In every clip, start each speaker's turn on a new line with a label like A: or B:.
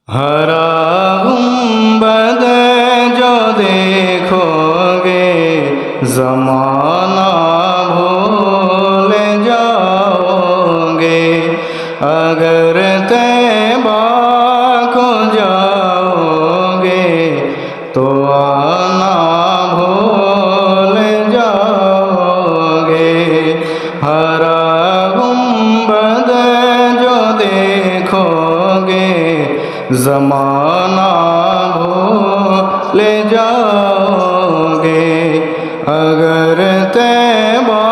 A: हरा गुंबद जो देखोगे ज़माना भूल जाओगे। अगर तैबा को जाओगे तो आना भूल जाओगे। हरा गुंबद जो देखोगे ज़माना भूल जाओगे। अगर तैबा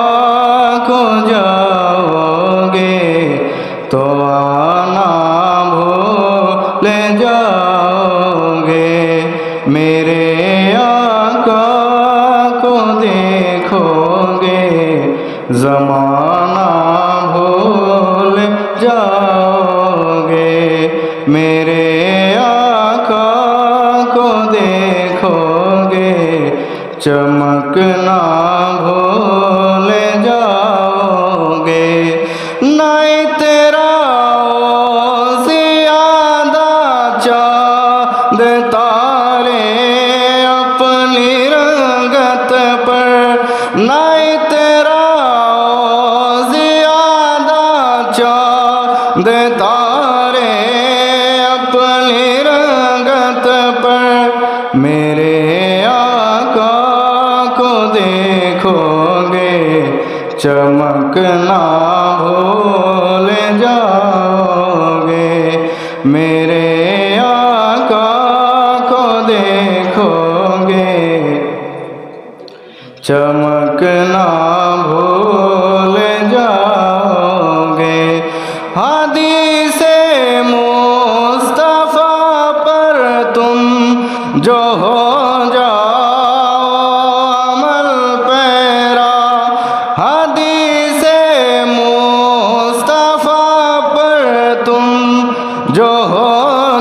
A: को जाओगे तो आना भूल जाओगे। मेरे आका को देखोगे ज़माना भूल जाओगे। मेरे आका को देखोगे चमकना भूल जाओगे। नहीं तेरा ज़्यादा चाँद तारे अपनी रंगत पर, नहीं तेरा ज़्यादा चाँद तारे अपनी रंगत पर। मेरे आका को देखोगे चमकना भूल जाओगे। मेरे आका को देखोगे चमकना भूल जाओगे। हदीसे मुस्तफ़ा पर तुम जो हो जाओ अमल पैरा। हदीसे मुस्तफ़ा पर तुम जो हो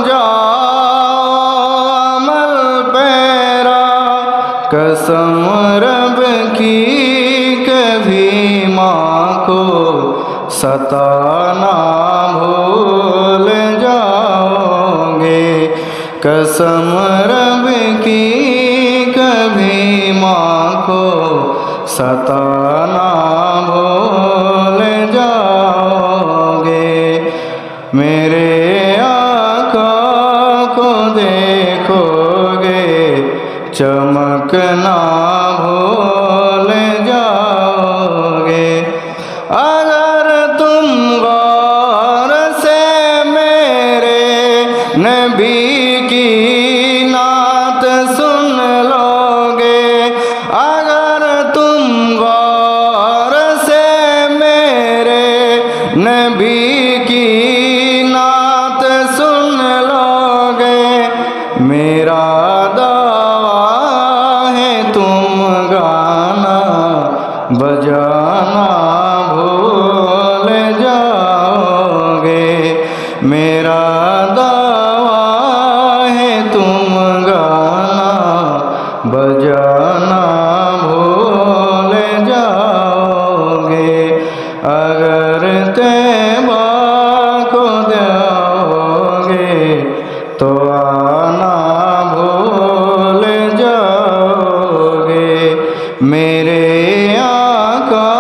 A: जाओ अमल पैरा। कसम रब की कभी माँ को सताना भूल जाओगे। कसम रब की कभी माँ को सताना भूल जाओगे। मेरे आका को देखोगे चमकना भूल जाओगे। अगर तुम गौर से मेरे नबी की नात सुन लोगे, अगर तुम गौर से मेरे नबी की नात सुन लोगे, मेरा दावा है तुम गाना बजाना भूल जाओगे। मेरा दावा है तुम गाना बजाना भूल जाओगे। अगर तैबा को जाओगे तो आना भूल जाओगे। मेरे आका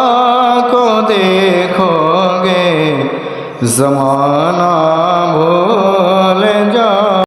A: को देखोगे ज़माना